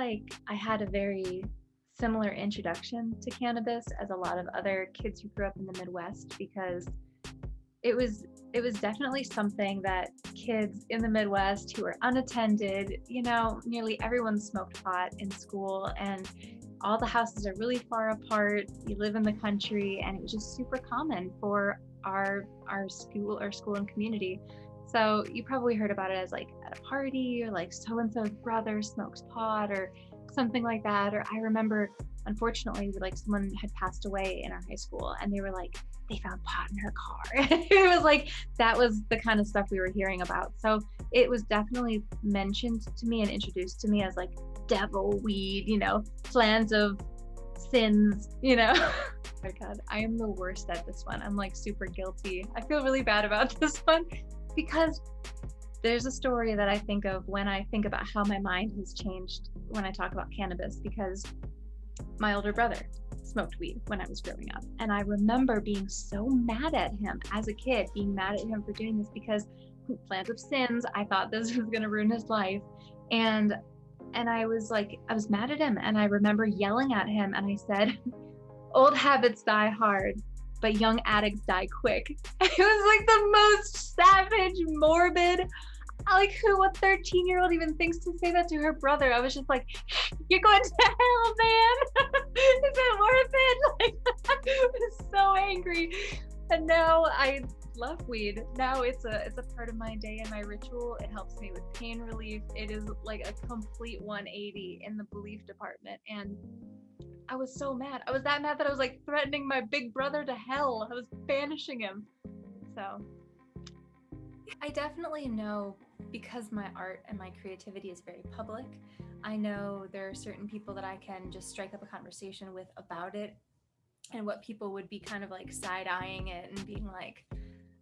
like I had a very similar introduction to cannabis as a lot of other kids who grew up in the Midwest because it was it was definitely something that kids in the Midwest who were unattended, nearly everyone smoked pot in school and all the houses are really far apart. You live in the country and it was just super common for our school and community. So you probably heard about it as like at a party or like so and so's brother smokes pot or something like that. Or I remember, unfortunately, like someone had passed away in our high school and they were like, they found pot in her car. It was like that was the kind of stuff we were hearing about. So it was definitely mentioned to me and introduced to me as like devil weed, plans of sins. Oh my God, I am the worst at this one. I'm like super guilty. I feel really bad about this one because there's a story that I think of when I think about how my mind has changed when I talk about cannabis because my older brother smoked weed when I was growing up. And I remember being so mad at him as a kid, being mad at him for doing this because plans of sins, I thought this was going to ruin his life. And I was mad at him. And I remember yelling at him and I said, old habits die hard, but young addicts die quick. It was like the most savage, morbid, like who a 13-year-old even thinks to say that to her brother. I was just like, you're going to hell, man. Is it worth it? Like, I was so angry. And now I love weed. Now it's a part of my day and my ritual. It helps me with pain relief. It is like a complete 180 in the belief department. And I was so mad. I was that mad that I was like threatening my big brother to hell. I was banishing him. So I definitely know, because my art and my creativity is very public, I know there are certain people that I can just strike up a conversation with about it, and what people would be kind of like side-eyeing it and being like,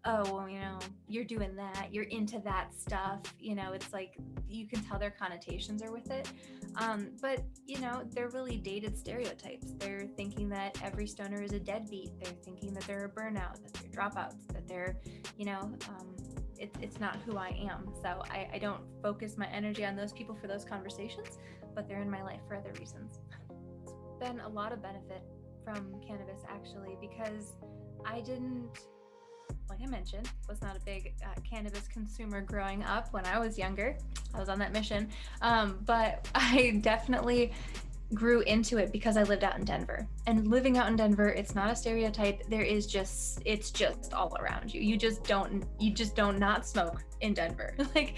oh, well, you're doing that, you're into that stuff. It's like you can tell their connotations are with it. But they're really dated stereotypes. They're thinking that every stoner is a deadbeat. They're thinking that they're a burnout, that they're dropouts, that they're, it's not who I am. So I don't focus my energy on those people for those conversations, but they're in my life for other reasons. It's been a lot of benefit from cannabis actually, because I didn't, like I mentioned, was not a big cannabis consumer growing up when I was younger. I was on that mission. But I definitely grew into it because I lived out in Denver. And living out in Denver, it's not a stereotype. It's just all around you. You just don't not smoke in Denver. Like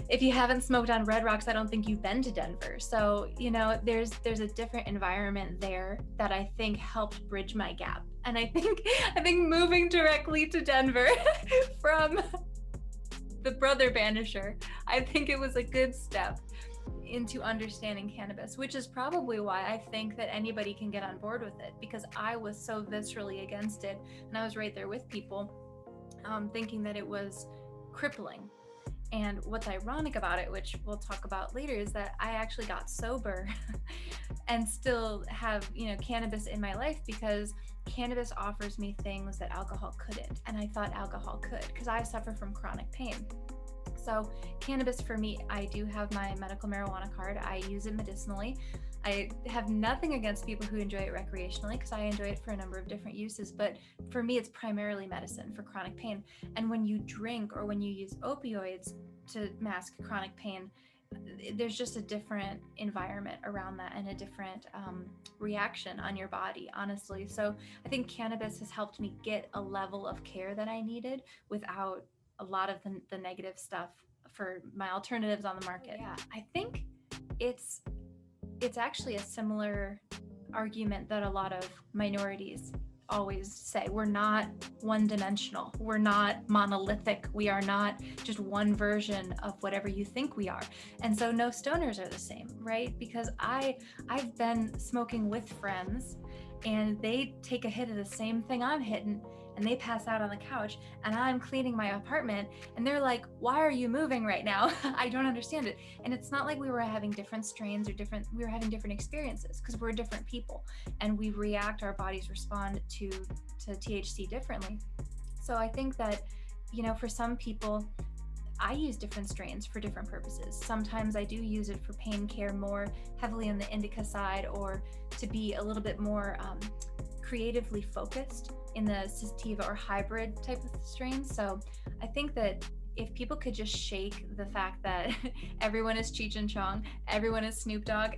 if you haven't smoked on Red Rocks, I don't think you've been to Denver. So, there's a different environment there that I think helped bridge my gap. And I think moving directly to Denver from the brother banisher, I think it was a good step into understanding cannabis, which is probably why I think that anybody can get on board with it, because I was so viscerally against it. And I was right there with people thinking that it was crippling. And what's ironic about it, which we'll talk about later, is that I actually got sober and still have, cannabis in my life because cannabis offers me things that alcohol couldn't. And I thought alcohol could, because I suffer from chronic pain. So cannabis for me, I do have my medical marijuana card. I use it medicinally. I have nothing against people who enjoy it recreationally because I enjoy it for a number of different uses. But for me, it's primarily medicine for chronic pain. And when you drink or when you use opioids to mask chronic pain, there's just a different environment around that and a different reaction on your body, honestly. So I think cannabis has helped me get a level of care that I needed without a lot of the negative stuff for my alternatives on the market. Yeah, I think it's actually a similar argument that a lot of minorities always say. We're not one-dimensional. We're not monolithic. We are not just one version of whatever you think we are. And so no stoners are the same, right? Because I've been smoking with friends and they take a hit of the same thing I'm hitting and they pass out on the couch and I'm cleaning my apartment and they're like, why are you moving right now? I don't understand it. And it's not like we were having different strains or we were having different experiences, because we're different people and we react, our bodies respond to THC differently. So I think that, for some people, I use different strains for different purposes. Sometimes I do use it for pain care more heavily on the indica side, or to be a little bit more creatively focused in the sativa or hybrid type of strain. So I think that if people could just shake the fact that everyone is Cheech and Chong, everyone is Snoop Dogg,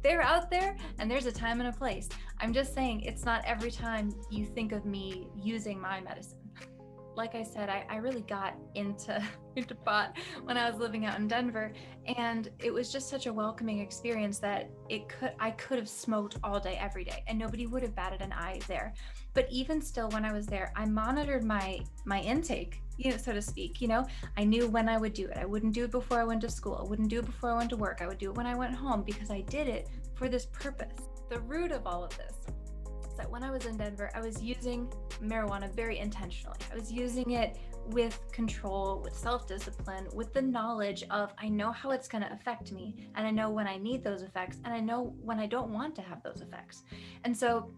they're out there, and there's a time and a place. I'm just saying, it's not every time you think of me using my medicine. Like I said, I really got into pot when I was living out in Denver, and it was just such a welcoming experience that I could have smoked all day, every day, and nobody would have batted an eye there. But even still, when I was there, I monitored my intake, so to speak. I knew when I would do it. I wouldn't do it before I went to school. I wouldn't do it before I went to work. I would do it when I went home, because I did it for this purpose. The root of all of this is that when I was in Denver, I was using marijuana very intentionally. I was using it with control, with self-discipline, with the knowledge of, I know how it's going to affect me, and I know when I need those effects, and I know when I don't want to have those effects. And so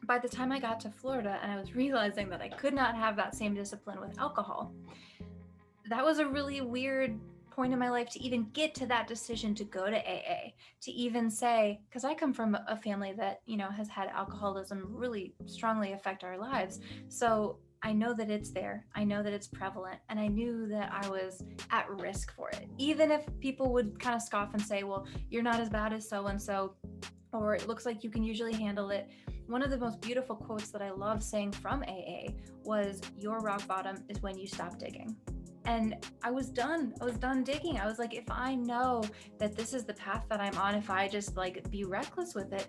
by the time I got to Florida and I was realizing that I could not have that same discipline with alcohol, that was a really weird point in my life to even get to that decision to go to AA, to even say, because I come from a family that, has had alcoholism really strongly affect our lives. So I know that it's there. I know that it's prevalent. And I knew that I was at risk for it. Even if people would kind of scoff and say, well, you're not as bad as so-and-so, or it looks like you can usually handle it. One of the most beautiful quotes that I love saying from AA was, your rock bottom is when you stop digging. And I was done digging. I was like, if I know that this is the path that I'm on, if I just be reckless with it,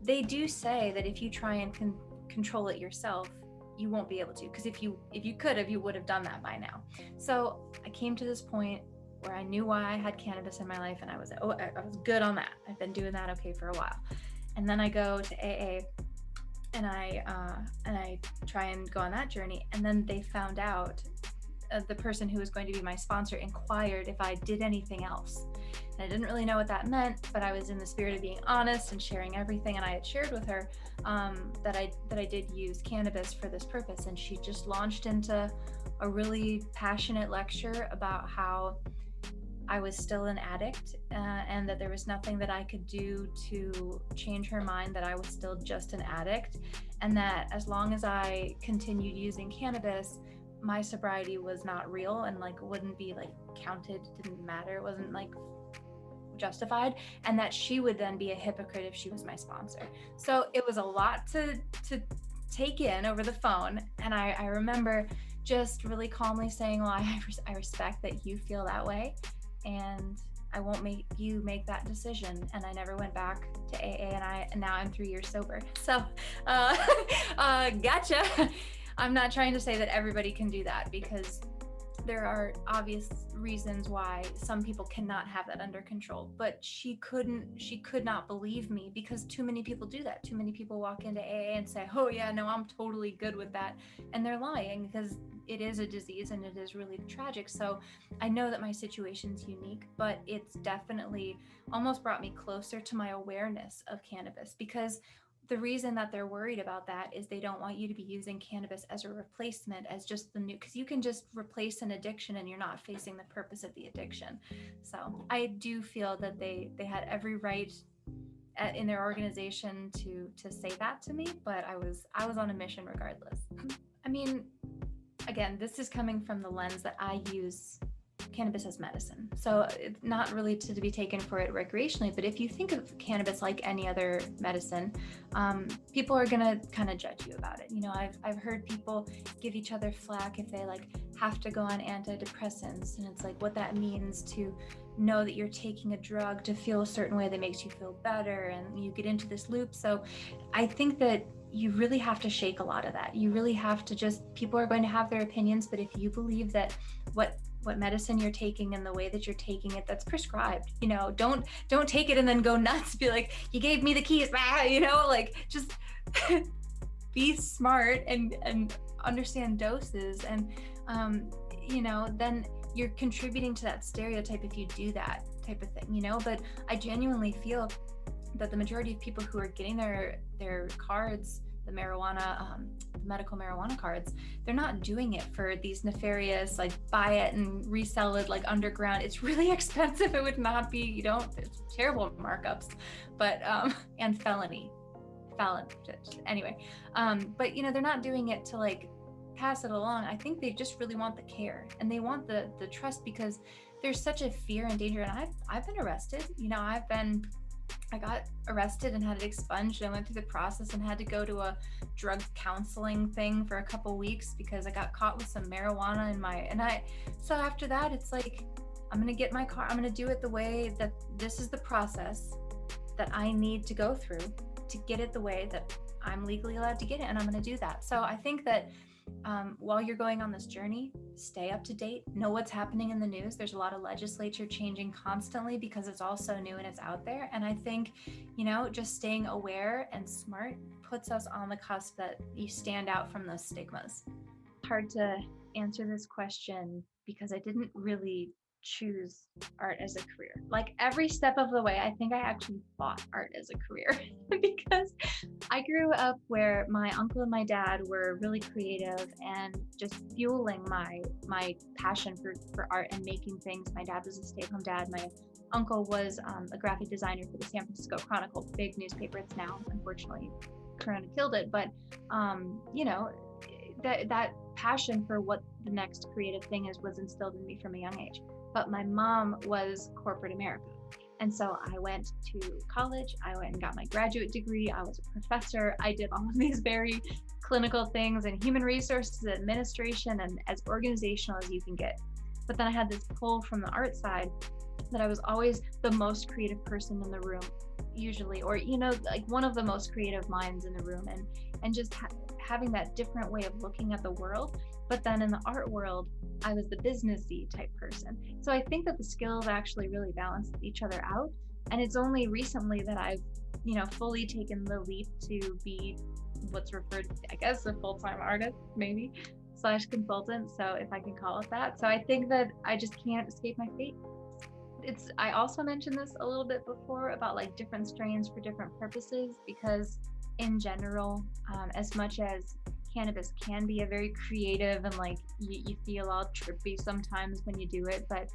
they do say that if you try and control it yourself, you won't be able to, because if you could have, you would have done that by now. So I came to this point where I knew why I had cannabis in my life, and I was good on that. I've been doing that okay for a while. And then I go to AA, and I try and go on that journey. And then they found out, the person who was going to be my sponsor inquired if I did anything else. And I didn't really know what that meant, but I was in the spirit of being honest and sharing everything. And I had shared with her that I did use cannabis for this purpose. And she just launched into a really passionate lecture about how I was still an addict, and that there was nothing that I could do to change her mind, that I was still just an addict, and that as long as I continued using cannabis, my sobriety was not real and wouldn't be counted, didn't matter, it wasn't justified, and that she would then be a hypocrite if she was my sponsor. So it was a lot to take in over the phone, and I remember just really calmly saying, well, I respect that you feel that way, and I won't make you make that decision. And I never went back to AA, and now I'm 3 years sober. So gotcha. I'm not trying to say that everybody can do that, because there are obvious reasons why some people cannot have that under control, but she could not believe me, because too many people do that. Too many people walk into AA and say, oh yeah, no, I'm totally good with that. And they're lying, because it is a disease and it is really tragic. So I know that my situation's unique, but it's definitely almost brought me closer to my awareness of cannabis, because the reason that they're worried about that is they don't want you to be using cannabis as a replacement, as just the new, because you can just replace an addiction and you're not facing the purpose of the addiction. So I do feel that they had every right in their organization to say that to me, but I was on a mission regardless. I mean, again, this is coming from the lens that I use cannabis as medicine. So it's not really to be taken for it recreationally, but if you think of cannabis like any other medicine, people are gonna kind of judge you about it. I've heard people give each other flack if they have to go on antidepressants, and it's what that means to know that you're taking a drug to feel a certain way that makes you feel better, and you get into this loop. So I think that you really have to shake a lot of that. You really have to people are going to have their opinions, but if you believe that what medicine you're taking and the way that you're taking it, that's prescribed, don't take it and then go nuts, be like, you gave me the keys, just be smart and understand doses, and then you're contributing to that stereotype if you do that type of thing, but I genuinely feel that the majority of people who are getting their cards, the marijuana the medical marijuana cards, they're not doing it for these nefarious, like buy it and resell it like underground. It's really expensive. It would not be, it's terrible markups, but, and felon. Anyway, but they're not doing it to like pass it along. I think they just really want the care and they want the trust, because there's such a fear and danger. And I've been arrested. I got arrested and had it expunged. I went through the process and had to go to a drug counseling thing for a couple weeks because I got caught with some marijuana so after that, it's like, I'm going to get my car. I'm going to do it the way that this is the process that I need to go through to get it the way that I'm legally allowed to get it. And I'm going to do that. So I think that while you're going on this journey, stay up to date, know what's happening in the news. There's a lot of legislature changing constantly because it's all so new and it's out there. And I think, just staying aware and smart puts us on the cusp that you stand out from those stigmas. Hard to answer this question because I didn't really choose art as a career. Like every step of the way, I think I actually fought art as a career because I grew up where my uncle and my dad were really creative and just fueling my passion for art and making things. My dad was a stay-at-home dad. My uncle was a graphic designer for the San Francisco Chronicle, big newspaper. It's now, unfortunately, Corona killed it. But that passion for what the next creative thing was instilled in me from a young age. But my mom was corporate America. And so I went to college, I went and got my graduate degree, I was a professor, I did all of these very clinical things in human resources administration and as organizational as you can get. But then I had this pull from the art side that I was always the most creative person in the room, usually, or, like one of the most creative minds in the room, and just having that different way of looking at the world. But then in the art world, I was the businessy type person. So I think that the skills actually really balance each other out. And it's only recently that I've, fully taken the leap to be what's referred, I guess, a full-time artist, maybe, / consultant. So if I can call it that. So I think that I just can't escape my fate. I also mentioned this a little bit before about like different strains for different purposes, because in general, as much as cannabis can be a very creative and like you feel all trippy sometimes when you do it, but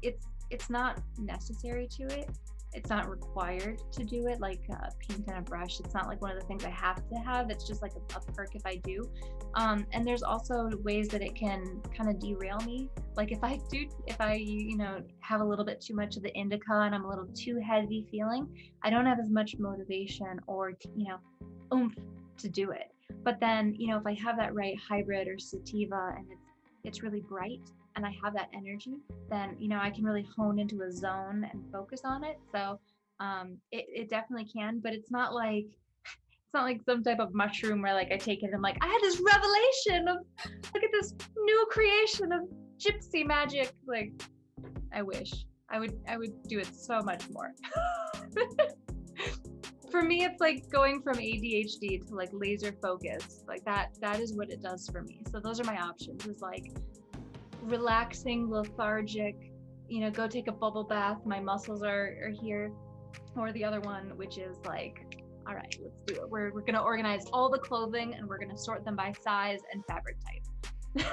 it's not necessary to it. It's not required to do it, like paint and a brush. It's not like one of the things I have to have. It's just like a perk if I do. And there's also ways that it can kind of derail me. Like if I have a little bit too much of the indica and I'm a little too heavy feeling, I don't have as much motivation or oomph to do it. But then, if I have that right hybrid or sativa and it's really bright and I have that energy, then, I can really hone into a zone and focus on it. So it definitely can, but it's not like some type of mushroom where like I take it and I'm like, I had this revelation of, look at this new creation of gypsy magic. Like, I wish I would do it so much more. For me, it's like going from ADHD to like laser focus. Like that is what it does for me. So those are my options, is like relaxing, lethargic, go take a bubble bath. My muscles are here. Or the other one, which is like, all right, let's do it. We're going to organize all the clothing and we're going to sort them by size and fabric type.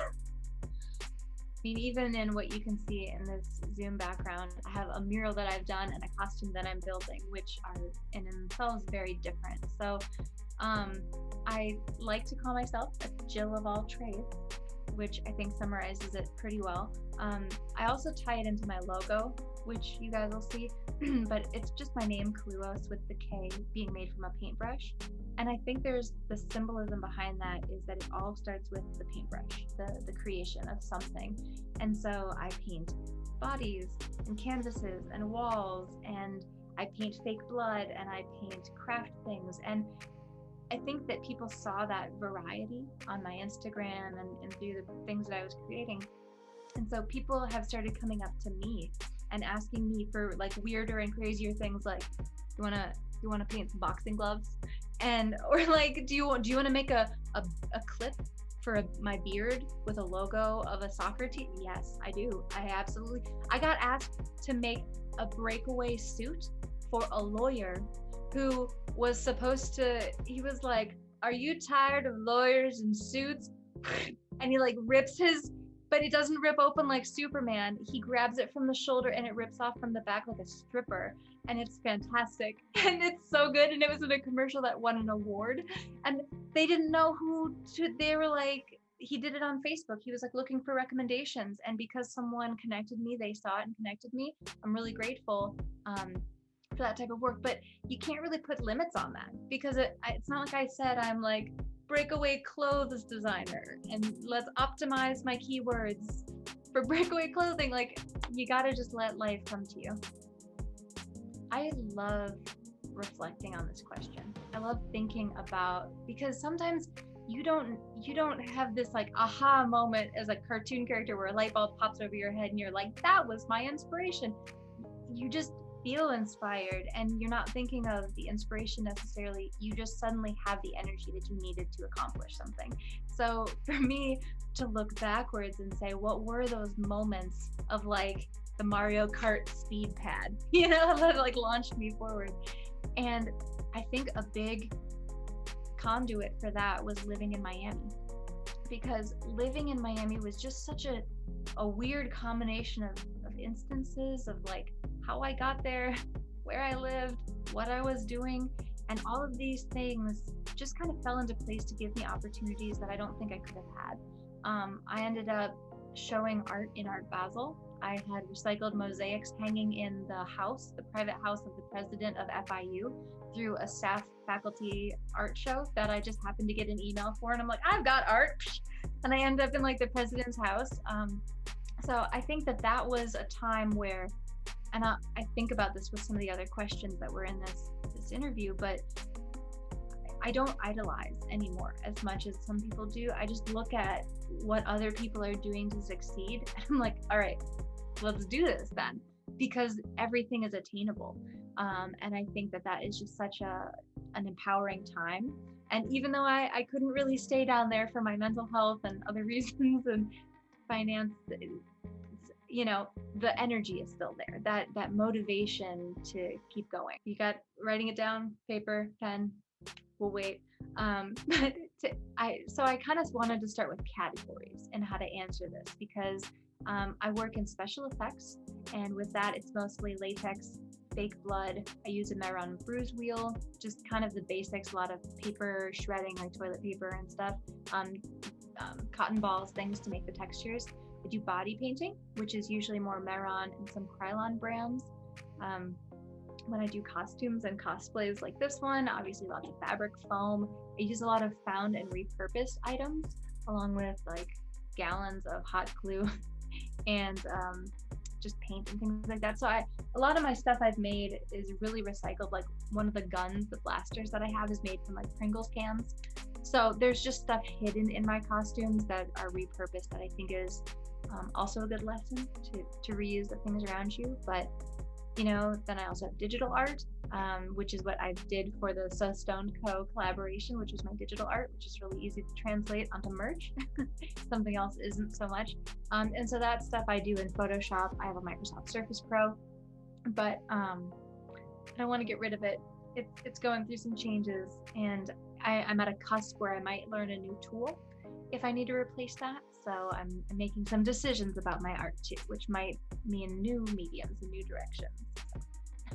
I mean, even in what you can see in this Zoom background, I have a mural that I've done and a costume that I'm building, which are in themselves very different. So I like to call myself a Jill of all trades, which I think summarizes it pretty well. I also tie it into my logo, which you guys will see, but it's just my name, Kaluohs, with the K being made from a paintbrush. And I think there's the symbolism behind that is that it all starts with the paintbrush, the creation of something. And so I paint bodies and canvases and walls, and I paint fake blood, and I paint craft things. And I think that people saw that variety on my Instagram and through the things that I was creating. And so people have started coming up to me and asking me for like weirder and crazier things, like, you wanna paint some boxing gloves? Or like, do you want to make a clip for my beard with a logo of a soccer team? Yes, I do. I got asked to make a breakaway suit for a lawyer who was supposed to, he was like, are you tired of lawyers and suits? And he like rips his, but it doesn't rip open like Superman. He grabs it from the shoulder and it rips off from the back like a stripper. And it's fantastic. And it's so good. And it was in a commercial that won an award. And they didn't know they were like, he did it on Facebook. He was like looking for recommendations. And because someone connected me, they saw it and connected me. I'm really grateful for that type of work. But you can't really put limits on that because it's not like I said, I'm like, breakaway clothes designer and let's optimize my keywords for breakaway clothing. Like, you gotta just let life come to you. I love reflecting on this question. I love thinking about, because sometimes you don't have this like aha moment as a cartoon character where a light bulb pops over your head and you're like, that was my inspiration. You just feel inspired and you're not thinking of the inspiration necessarily. You just suddenly have the energy that you needed to accomplish something. So for me to look backwards and say, what were those moments of like the Mario Kart speed pad, that like launched me forward? And I think a big conduit for that was living in Miami, because living in Miami was just such a weird combination of instances of like how I got there, where I lived, what I was doing, and all of these things just kind of fell into place to give me opportunities that I don't think I could have had. I ended up showing art in Art Basel. I had recycled mosaics hanging in the house, the private house of the president of FIU, through a staff faculty art show that I just happened to get an email for. And I'm like, I've got art. And I ended up in like the president's house. So I think that was a time where, and I think about this with some of the other questions that were in this interview, but I don't idolize anymore as much as some people do. I just look at what other people are doing to succeed. And I'm like, all right, let's do this then, because everything is attainable. And I think that is just such an empowering time. And even though I couldn't really stay down there for my mental health and other reasons and finance, the energy is still there, that motivation to keep going. You got writing it down, paper, pen, we'll wait. So I kind of wanted to start with categories and how to answer this, because I work in special effects, and with that it's mostly latex, fake blood. I use a Meron bruise wheel, just kind of the basics, a lot of paper shredding like toilet paper and stuff, cotton balls, things to make the textures. I do body painting, which is usually more Meron and some Krylon brands. When I do costumes and cosplays like this one, obviously lots of fabric foam. I use a lot of found and repurposed items, along with like gallons of hot glue and just paint and things like that. So a lot of my stuff I've made is really recycled. Like one of the guns, the blasters that I have, is made from like Pringles cans. So there's just stuff hidden in my costumes that are repurposed that I think is also a good lesson to reuse the things around you. But then I also have digital art, which is what I did for the SoStonedCo collaboration, which was my digital art, which is really easy to translate onto merch. Something else isn't so much. And so that stuff I do in Photoshop. I have a Microsoft Surface Pro, but I don't want to get rid of it. It's going through some changes, and I'm at a cusp where I might learn a new tool if I need to replace that. So I'm making some decisions about my art too, which might mean new mediums and new directions.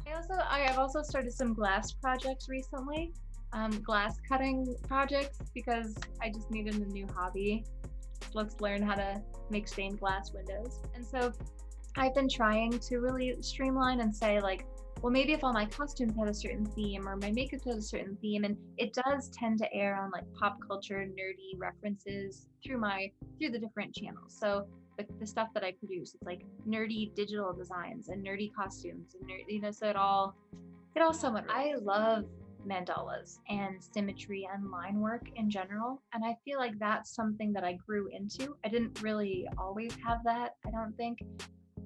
I have also started some glass projects recently, glass cutting projects, because I just needed a new hobby. Let's learn how to make stained glass windows. And so I've been trying to really streamline and say like, well, maybe if all my costumes have a certain theme or my makeup has a certain theme, and it does tend to air on like pop culture, nerdy references through the different channels. So the stuff that I produce, it's like nerdy digital designs and nerdy costumes and so it all somewhat. I love mandalas and symmetry and line work in general, and I feel like that's something that I grew into. I didn't really always have that, I don't think.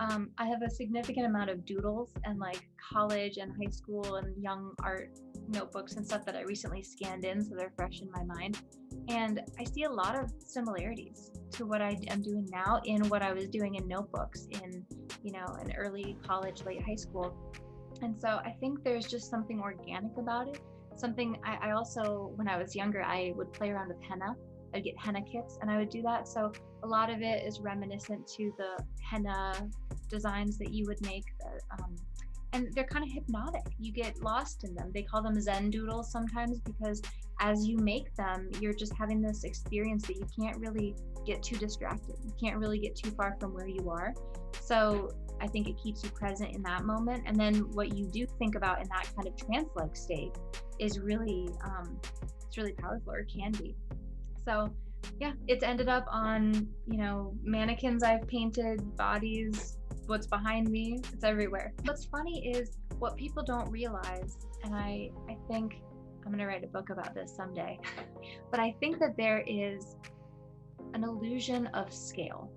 I have a significant amount of doodles and like college and high school and young art notebooks and stuff that I recently scanned in, so they're fresh in my mind. And I see a lot of similarities to what I am doing now in what I was doing in notebooks in early college, late high school. And so I think there's just something organic about it. something I also, when I was younger, I would play around with henna. I'd get henna kits and I would do that. So a lot of it is reminiscent to the henna designs that you would make. And they're kind of hypnotic. You get lost in them. They call them Zen doodles sometimes because as you make them, you're just having this experience that you can't really get too distracted. You can't really get too far from where you are. So I think it keeps you present in that moment. And then what you do think about in that kind of trance-like state is really, it's really powerful, or can be. So yeah, it's ended up on, mannequins I've painted, bodies, what's behind me, it's everywhere. What's funny is what people don't realize, and I think I'm gonna write a book about this someday, but I think that there is an illusion of scale.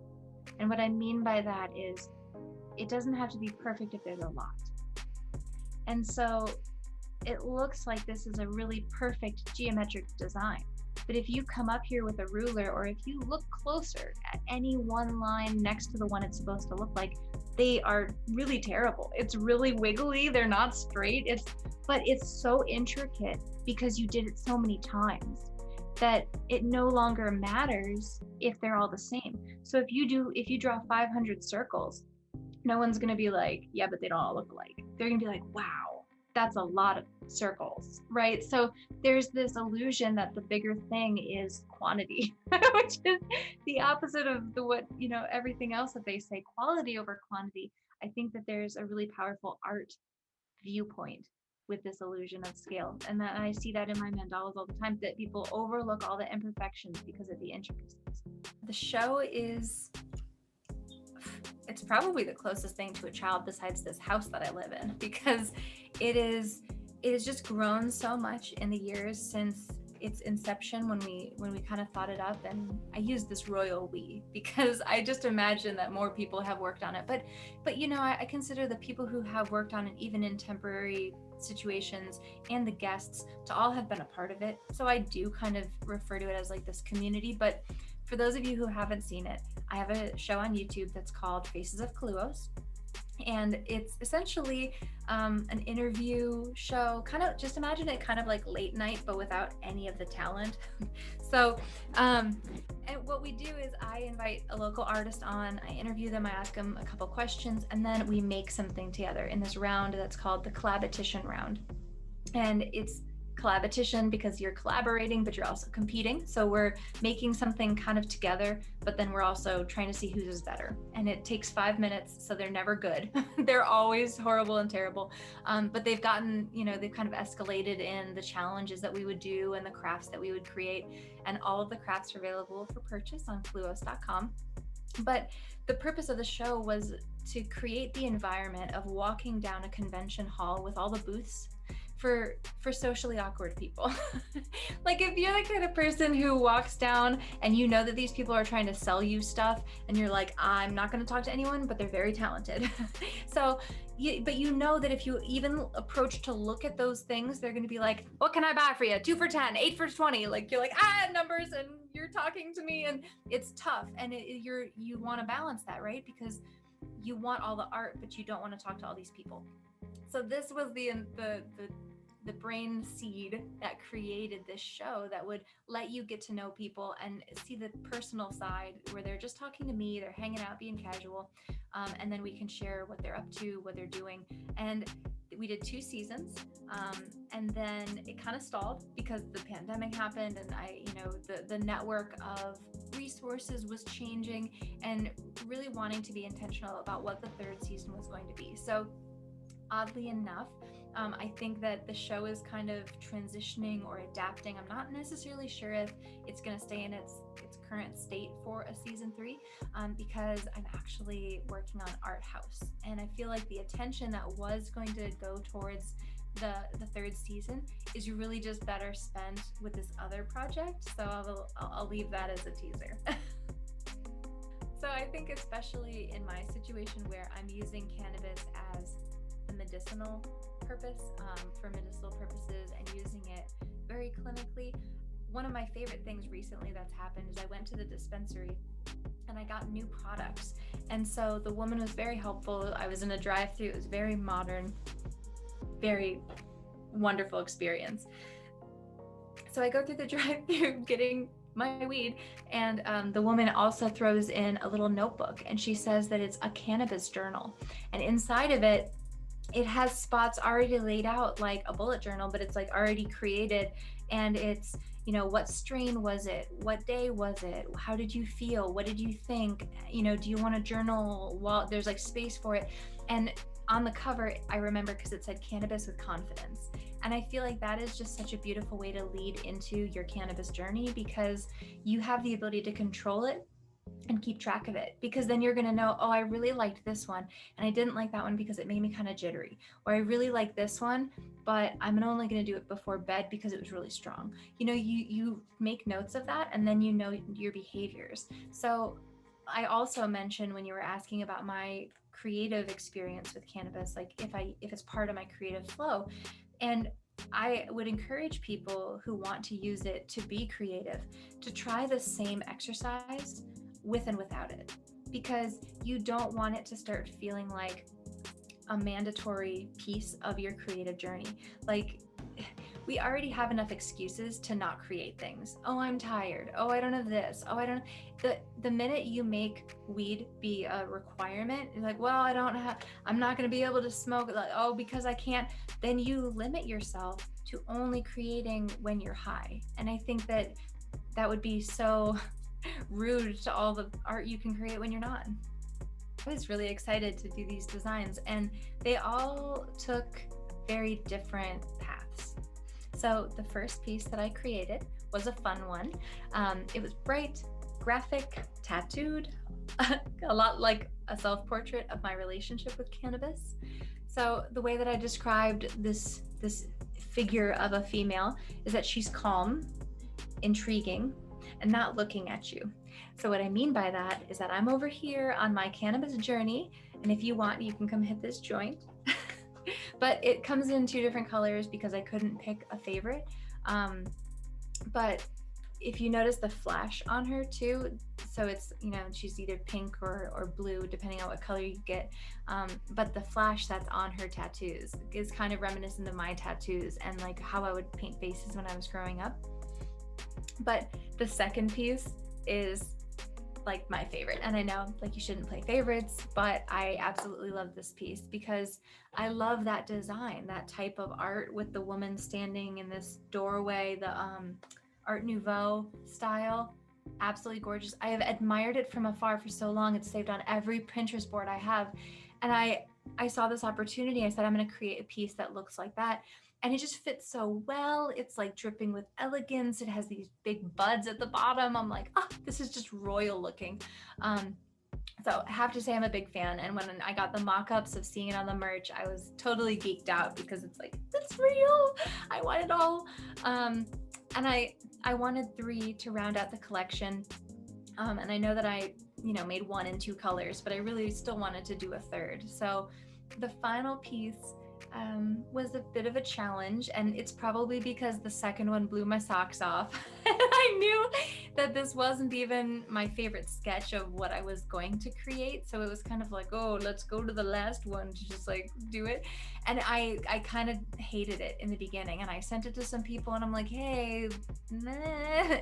And what I mean by that is it doesn't have to be perfect if there's a lot. And so it looks like this is a really perfect geometric design. But if you come up here with a ruler, or if you look closer at any one line next to the one it's supposed to look like, they are really terrible. It's really wiggly. They're not straight. But it's so intricate because you did it so many times that it no longer matters if they're all the same. So if you draw 500 circles, no one's going to be like, yeah, but they don't all look alike. They're going to be like, wow, that's a lot of circles, right? So there's this illusion that the bigger thing is quantity, which is the opposite of everything else that they say, quality over quantity. I think that there's a really powerful art viewpoint with this illusion of scale. And that I see that in my mandalas all the time, that people overlook all the imperfections because of the intricacies. The show it's probably the closest thing to a child besides this house that I live in, because it has just grown so much in the years since its inception, when we kind of thought it up. And I use this royal we because I just imagine that more people have worked on it, but I consider the people who have worked on it, even in temporary situations, and the guests, to all have been a part of it. So I do kind of refer to it as like this community. But for those of you who haven't seen it, I have a show on YouTube that's called Faces of Kaluohs. And it's essentially an interview show. Kind of just imagine it kind of like late night, but without any of the talent. So, and what we do is I invite a local artist on, I interview them, I ask them a couple questions, and then we make something together in this round that's called the Collabitition round. And it's collaboration because you're collaborating, but you're also competing. So we're making something kind of together, but then we're also trying to see whose is better. And it takes 5 minutes, so they're never good. They're always horrible and terrible. But they've gotten, they've kind of escalated in the challenges that we would do and the crafts that we would create. And all of the crafts are available for purchase on SoStonedCo. But the purpose of the show was to create the environment of walking down a convention hall with all the booths for socially awkward people. Like if you're the kind of person who walks down and you know that these people are trying to sell you stuff and you're like, I'm not going to talk to anyone, but they're very talented. So, but you know that if you even approach to look at those things, they're going to be like, what can I buy for you? 2 for 10, 8 for 20. Like you're like, numbers, and you're talking to me, and it's tough. And you want to balance that, right? Because you want all the art, but you don't want to talk to all these people. So this was the brain seed that created this show that would let you get to know people and see the personal side where they're just talking to me, they're hanging out, being casual, and then we can share what they're up to, what they're doing. And we did 2 seasons, and then it kind of stalled because the pandemic happened, and the network of resources was changing, and really wanting to be intentional about what the 3rd season was going to be. So oddly enough, I think that the show is kind of transitioning or adapting. I'm not necessarily sure if it's going to stay in its current state for a season 3, because I'm actually working on Art House, and I feel like the attention that was going to go towards the 3rd season is really just better spent with this other project. So I'll leave that as a teaser. So I think especially in my situation where I'm using cannabis as the medicinal purpose, for medicinal purposes, and using it very clinically, one of my favorite things recently that's happened is I went to the dispensary and I got new products. And so the woman was very helpful. I was in a drive-thru. It was very modern, very wonderful experience. So I go through the drive-thru getting my weed, and the woman also throws in a little notebook, and she says that it's a cannabis journal, and inside of it, it has spots already laid out like a bullet journal, but it's like already created, and it's, you know, what strain was it, what day was it, how did you feel, what did you think, you know, do you want to journal while there's like space for it. And on the cover, I remember, because it said cannabis with confidence. And I feel like that is just such a beautiful way to lead into your cannabis journey, because you have the ability to control it and keep track of it, because then you're going to know, oh, I really liked this one and I didn't like that one because it made me kind of jittery, or I really like this one, but I'm only going to do it before bed because it was really strong. You know, you make notes of that, and then you know your behaviors. So I also mentioned, when you were asking about my creative experience with cannabis, like if it's part of my creative flow, and I would encourage people who want to use it to be creative to try the same exercise with and without it, because you don't want it to start feeling like a mandatory piece of your creative journey. Like, we already have enough excuses to not create things. Oh, I'm tired. Oh, I don't have this. Oh, I don't. The minute you make weed be a requirement, you're like, well, I'm not going to be able to smoke. Like, oh, because I can't. Then you limit yourself to only creating when you're high. And I think that would be so rude to all the art you can create when you're not. I was really excited to do these designs, and they all took very different paths. So the first piece that I created was a fun one. It was bright, graphic, tattooed, a lot like a self-portrait of my relationship with cannabis. So the way that I described this figure of a female is that she's calm, intriguing, and not looking at you. So what I mean by that is that I'm over here on my cannabis journey, and if you want, you can come hit this joint. But it comes in 2 different colors because I couldn't pick a favorite. But if you notice the flash on her too, so it's, you know, she's either pink or blue, depending on what color you get. But the flash that's on her tattoos is kind of reminiscent of my tattoos and like how I would paint faces when I was growing up. But the second piece is like my favorite. And I know like you shouldn't play favorites, but I absolutely love this piece because I love that design, that type of art with the woman standing in this doorway, the Art Nouveau style. Absolutely gorgeous. I have admired it from afar for so long. It's saved on every Pinterest board I have. And I saw this opportunity. I said, I'm going to create a piece that looks like that. And it just fits so well. It's like dripping with elegance. It has these big buds at the bottom. I'm like, oh, this is just royal looking. So I have to say I'm a big fan. And when I got the mock-ups of seeing it on the merch, I was totally geeked out because it's like, it's real. I want it all. And I wanted 3 to round out the collection. And I know that I, made 1 in 2 colors, but I really still wanted to do a 3rd. So the final piece was a bit of a challenge, and it's probably because the second one blew my socks off. And I knew that this wasn't even my favorite sketch of what I was going to create. So it was kind of like, oh, let's go to the last one to just like do it. And I kind of hated it in the beginning, and I sent it to some people and I'm like, hey,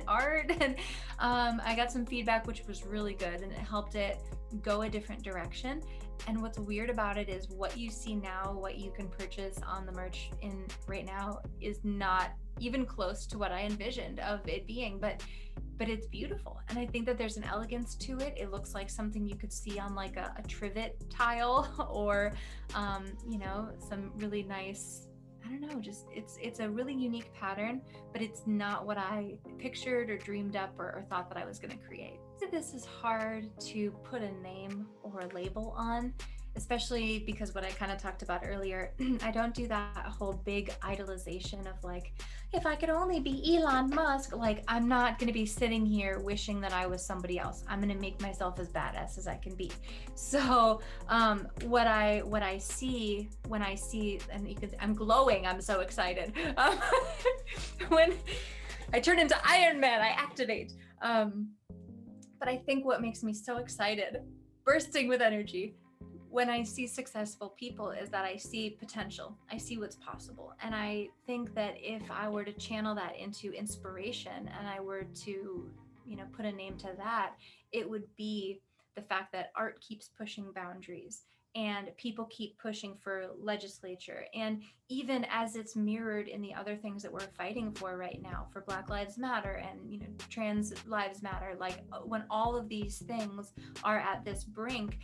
art. And I got some feedback, which was really good, and it helped it go a different direction. And what's weird about it is what you see now, what you can purchase on the merch in right now is not even close to what I envisioned of it being, but it's beautiful. And I think that there's an elegance to it. It looks like something you could see on like a trivet tile or, some really nice, I don't know, just it's a really unique pattern, but it's not what I pictured or dreamed up or thought that I was going to create. So this is hard to put a name or a label on, especially because what I kind of talked about earlier, I don't do that whole big idolization of like, if I could only be Elon Musk, like I'm not going to be sitting here wishing that I was somebody else. I'm going to make myself as badass as I can be. So what I see when I see, and I'm glowing, I'm so excited. When I turn into Iron Man, I activate. But I think what makes me so excited, bursting with energy, when I see successful people is that I see potential. I see what's possible. And I think that if I were to channel that into inspiration and I were to, put a name to that, it would be the fact that art keeps pushing boundaries and people keep pushing for legislature. And even as it's mirrored in the other things that we're fighting for right now, for Black Lives Matter and, trans lives matter, like when all of these things are at this brink,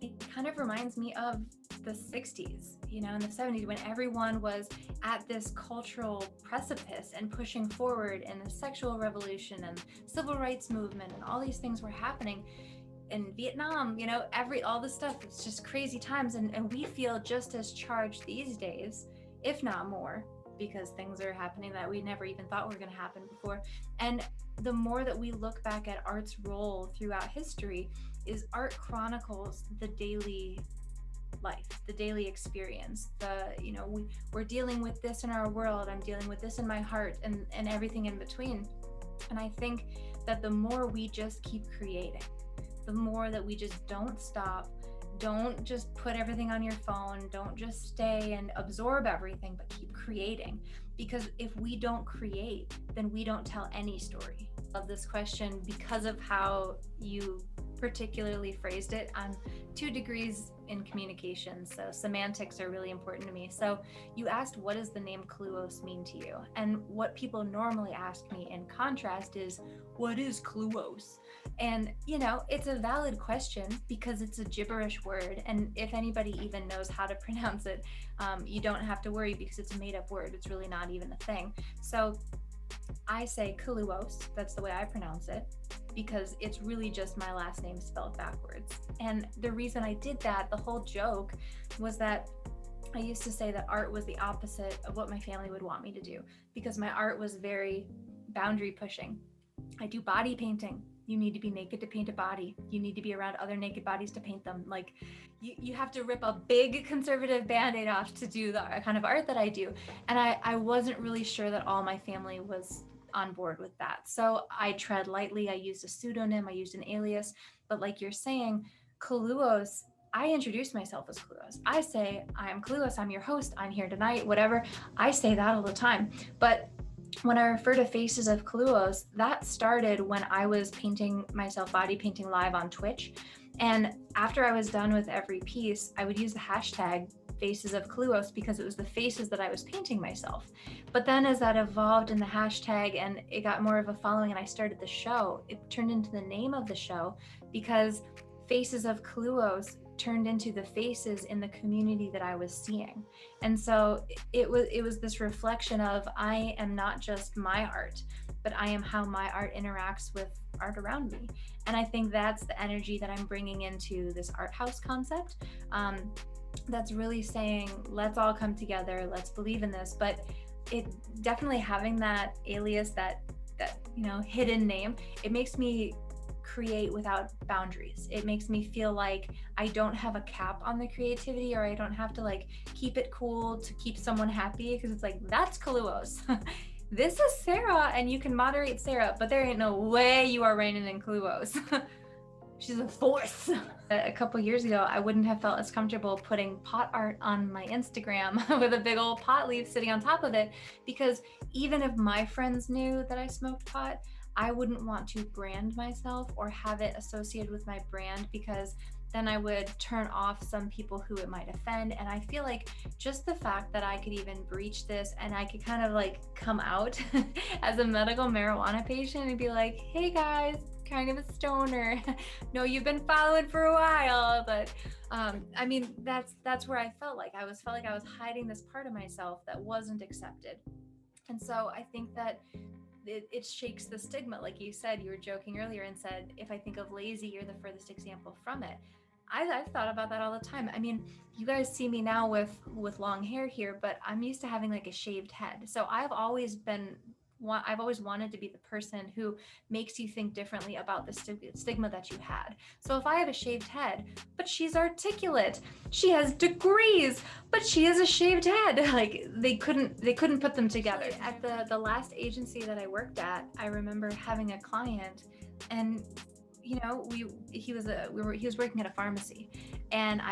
it kind of reminds me of the 60s, in the 70s, when everyone was at this cultural precipice and pushing forward, and the sexual revolution and civil rights movement and all these things were happening in Vietnam, all this stuff. It's just crazy times. And we feel just as charged these days, if not more, because things are happening that we never even thought were going to happen before. And the more that we look back at art's role throughout history, is art chronicles the daily life, the daily experience. We're dealing with this in our world, I'm dealing with this in my heart, and everything in between. And I think that the more we just keep creating, the more that we just don't stop, don't just put everything on your phone, don't just stay and absorb everything, but keep creating. Because if we don't create, then we don't tell any story. Of this question, because of how you particularly phrased it. I'm 2 degrees in communication, so semantics are really important to me. So you asked, what does the name Kaluohs mean to you? And what people normally ask me in contrast is, what is Kaluohs? And, it's a valid question because it's a gibberish word. And if anybody even knows how to pronounce it, you don't have to worry because it's a made up word. It's really not even a thing. So I say Kaluohs, that's the way I pronounce it, because it's really just my last name spelled backwards. And the reason I did that, the whole joke, was that I used to say that art was the opposite of what my family would want me to do, because my art was very boundary pushing. I do body painting. You need to be naked to paint a body. You need to be around other naked bodies to paint them. Like you have to rip a big conservative band-aid off to do the kind of art that I do. And I wasn't really sure that all my family was on board with that. So I tread lightly. I used a pseudonym, I used an alias, but like you're saying, Kaluohs, I introduce myself as Kaluohs. I say, I'm Kaluohs, I'm your host, I'm here tonight, whatever. I say that all the time. But when I refer to Faces of Kaluohs, that started when I was painting myself, body painting live on Twitch. And after I was done with every piece, I would use the hashtag Faces of Kaluohs because it was the faces that I was painting myself. But then as that evolved in the hashtag and it got more of a following and I started the show, it turned into the name of the show because Faces of Kaluohs turned into the faces in the community that I was seeing. And so it was this reflection of, I am not just my art, but I am how my art interacts with art around me. And I think that's the energy that I'm bringing into this art house concept. That's really saying, let's all come together, let's believe in this. But it definitely, having that alias, that hidden name, it makes me create without boundaries. It makes me feel like I don't have a cap on the creativity, or I don't have to keep it cool to keep someone happy, because it's like, that's Kaluohs. This is Sarah, and you can moderate Sarah, but there ain't no way you are reigning in Kaluohs. She's a force. A couple years ago, I wouldn't have felt as comfortable putting pot art on my Instagram with a big old pot leaf sitting on top of it, because even if my friends knew that I smoked pot, I wouldn't want to brand myself or have it associated with my brand, because then I would turn off some people who it might offend. And I feel like just the fact that I could even breach this and I could kind of come out as a medical marijuana patient and be like, hey guys, kind of a stoner. No, you've been following for a while, but I mean, that's where I felt like I was hiding this part of myself that wasn't accepted. And so I think that it shakes the stigma. Like you said, you were joking earlier and said, if I think of lazy, you're the furthest example from it. I've thought about that all the time. I mean, you guys see me now with long hair here, but I'm used to having a shaved head. So I've always wanted to be the person who makes you think differently about the stigma that you had. So if I have a shaved head, but she's articulate, she has degrees, but she has a shaved head, they couldn't put them together. At the last agency that I worked at, I remember having a client, and he was working at a pharmacy, And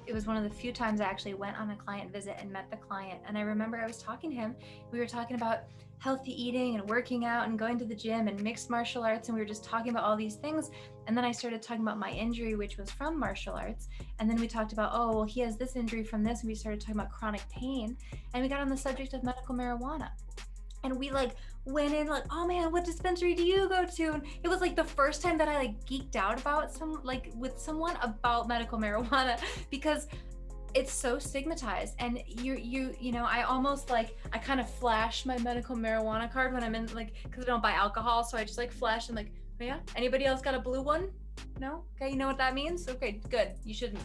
it was one of the few times I actually went on a client visit and met the client. And I remember I was talking to him, we were talking about healthy eating and working out and going to the gym and mixed martial arts. And we were just talking about all these things. And then I started talking about my injury, which was from martial arts. And then we talked about, oh, well, he has this injury from this. And we started talking about chronic pain. And we got on the subject of medical marijuana. And we like went in like, oh man, what dispensary do you go to? And it was like the first time that I like geeked out about with someone about medical marijuana, because it's so stigmatized. And you know, I almost like, I kind of flash my medical marijuana card when I'm in, like, because I don't buy alcohol, so I just like flash and like, oh yeah, anybody else got a blue one? No? Okay, you know what that means? Okay, good. You shouldn't.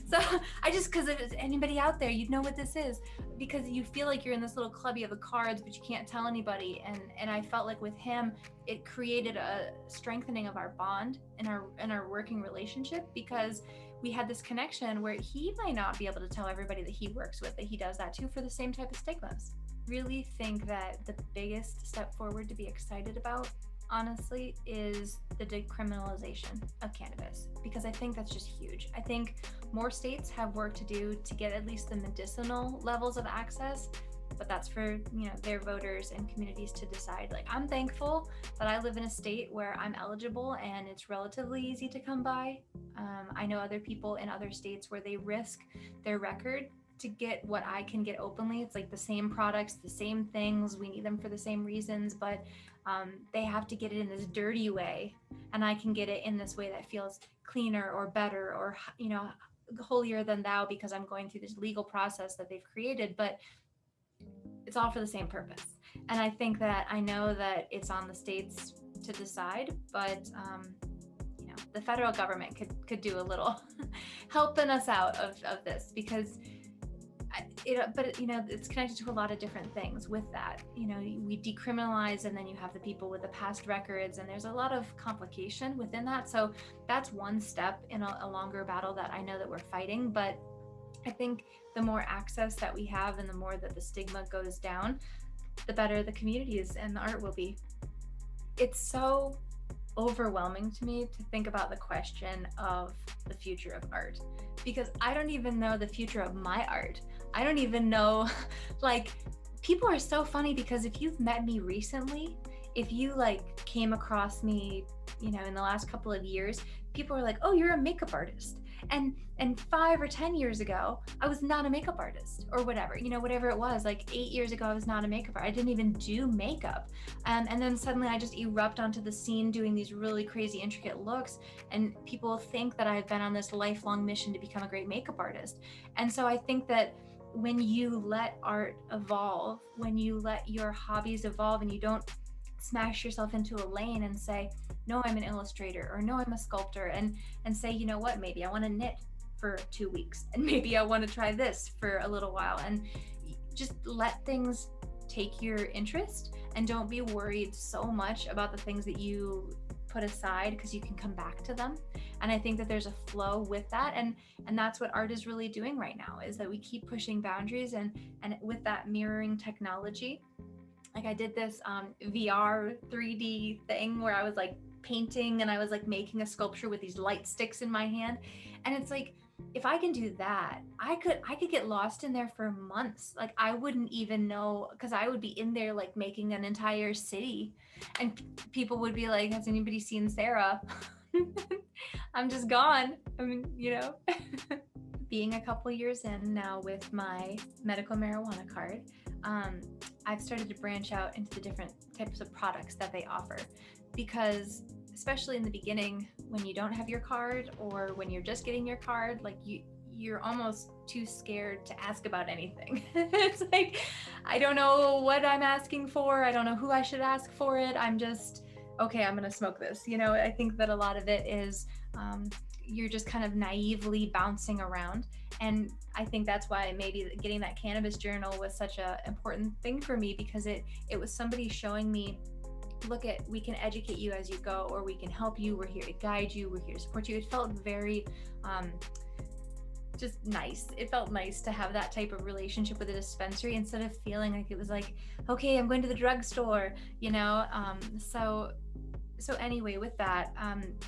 So I just, because if it's anybody out there, you'd know what this is, because you feel like you're in this little club, you have the cards, but you can't tell anybody. And I felt like with him, it created a strengthening of our bond in our working relationship, because we had this connection where he might not be able to tell everybody that he works with that he does that too, for the same type of stigmas. Really think that the biggest step forward to be excited about, honestly, is the decriminalization of cannabis, because I think that's just huge. I think more states have work to do to get at least the medicinal levels of access, but that's for, you know, their voters and communities to decide. Like, I'm thankful that I live in a state where I'm eligible and it's relatively easy to come by. I know other people in other states where they risk their record to get what I can get openly. It's like the same products, the same things, we need them for the same reasons, but they have to get it in this dirty way, and I can get it in this way that feels cleaner or better, or, you know, holier than thou, because I'm going through this legal process that they've created, but it's all for the same purpose. And I think that, I know that it's on the states to decide, but you know, the federal government could do a little helping us out of this, because but you know, it's connected to a lot of different things with that. You know, we decriminalize, and then you have the people with the past records, and there's a lot of complication within that. So that's one step in a longer battle that I know that we're fighting. But I think the more access that we have, and the more that the stigma goes down, the better the communities and the art will be. It's so overwhelming to me to think about the question of the future of art, because I don't even know the future of my art. I don't even know, like, people are so funny, because if you've met me recently, if you like came across me, you know, in the last couple of years, people are like, oh, you're a makeup artist. And 5 or 10 years ago, I was not a makeup artist, or whatever, you know, whatever it was. Like 8 years ago, I was not a makeup artist. I didn't even do makeup. And then suddenly I just erupt onto the scene doing these really crazy, intricate looks. And people think that I've been on this lifelong mission to become a great makeup artist. And so I think that when you let art evolve, when you let your hobbies evolve, and you don't smash yourself into a lane and say, no, I'm an illustrator, or no, I'm a sculptor, and say, you know what, maybe I want to knit for 2 weeks, and maybe I want to try this for a little while, and just let things take your interest, and don't be worried so much about the things that you put aside, because you can come back to them. And I think that there's a flow with that, and that's what art is really doing right now, is that we keep pushing boundaries, and with that mirroring technology. Like, I did this VR 3D thing where I was like painting, and I was like making a sculpture with these light sticks in my hand. And it's like, if I can do that, I could get lost in there for months. Like, I wouldn't even know, because I would be in there like making an entire city, and people would be like, has anybody seen Sarah? I'm just gone. I mean, you know. Being a couple years in now with my medical marijuana card, I've started to branch out into the different types of products that they offer, because especially in the beginning, when you don't have your card, or when you're just getting your card, like you're almost too scared to ask about anything. It's like, I don't know what I'm asking for. I don't know who I should ask for it. I'm just, okay, I'm gonna smoke this. You know, I think that a lot of it is you're just kind of naively bouncing around. And I think that's why maybe getting that cannabis journal was such a important thing for me, because it was somebody showing me, look, we can educate you as you go, or we can help you. We're here to guide you. We're here to support you. It felt very just nice. It felt nice to have that type of relationship with a dispensary, instead of feeling like it was like, okay, I'm going to the drugstore, you know? So So anyway, with that,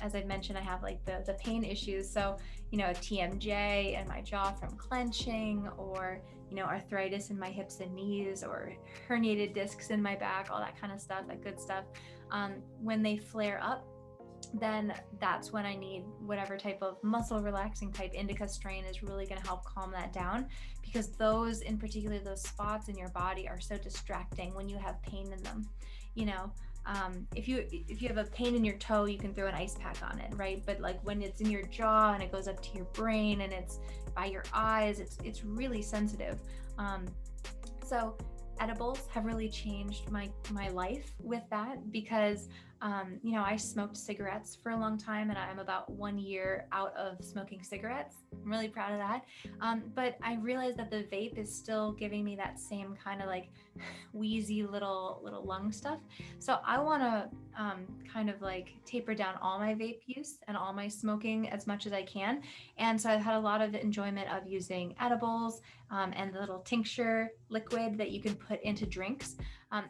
as I mentioned, I have like the pain issues. So, TMJ in my jaw from clenching, or, arthritis in my hips and knees, or herniated discs in my back, all that kind of stuff, that good stuff. When they flare up, then that's when I need whatever type of muscle relaxing type indica strain is really going to help calm that down, because those, in particular, those spots in your body are so distracting when you have pain in them. If you have a pain in your toe, you can throw an ice pack on it, right? But like when it's in your jaw and it goes up to your brain and it's by your eyes, it's really sensitive. So edibles have really changed my life with that, because I smoked cigarettes for a long time, and I'm about 1 year out of smoking cigarettes. I'm really proud of that. But I realized that the vape is still giving me that same kind of like wheezy little lung stuff. So I want to kind of like taper down all my vape use and all my smoking as much as I can. And so I've had a lot of enjoyment of using edibles and the little tincture liquid that you can put into drinks.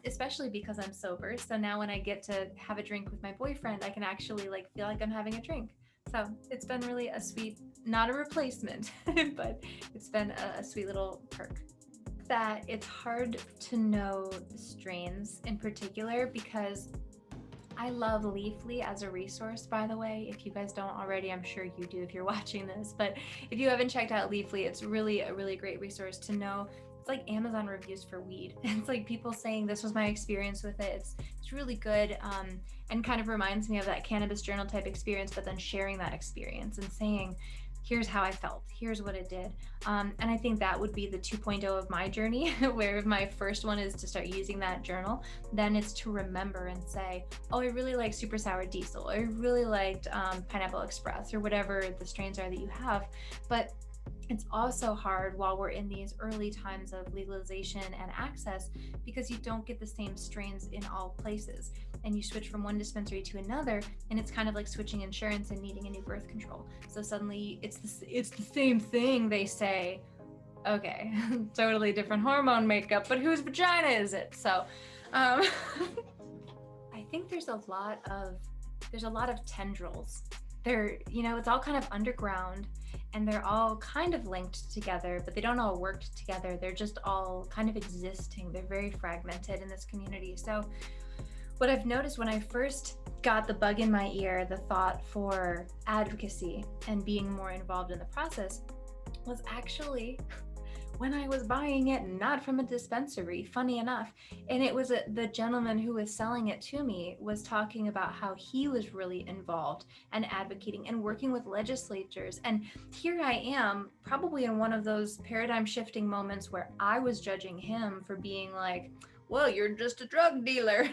Especially because I'm sober. So now when I get to have a drink with my boyfriend, I can actually like feel like I'm having a drink. So it's been really a sweet, not a replacement, but it's been a sweet little perk. That it's hard to know the strains in particular, because I love Leafly as a resource, by the way. If you guys don't already, I'm sure you do if you're watching this, but if you haven't checked out Leafly, it's really a really great resource to know. It's like Amazon reviews for weed. It's like people saying, this was my experience with it. It's really good, and kind of reminds me of that cannabis journal type experience, but then sharing that experience and saying, here's how I felt, here's what it did. And I think that would be the 2.0 of my journey, where my first one is to start using that journal. Then it's to remember and say, oh, I really like Super Sour Diesel. I really liked Pineapple Express, or whatever the strains are that you have. But it's also hard while we're in these early times of legalization and access, because you don't get the same strains in all places, and you switch from one dispensary to another, and it's kind of like switching insurance and needing a new birth control. So suddenly it's the same thing, they say. Okay, totally different hormone makeup, but whose vagina is it? So I think there's a lot of tendrils. It's all kind of underground, and they're all kind of linked together, but they don't all work together. They're just all kind of existing. They're very fragmented in this community. So what I've noticed when I first got the bug in my ear, the thought for advocacy and being more involved in the process, was actually when I was buying it, not from a dispensary, funny enough. And it was the gentleman who was selling it to me was talking about how he was really involved and advocating and working with legislatures. And here I am, probably in one of those paradigm shifting moments where I was judging him for being like, well, you're just a drug dealer.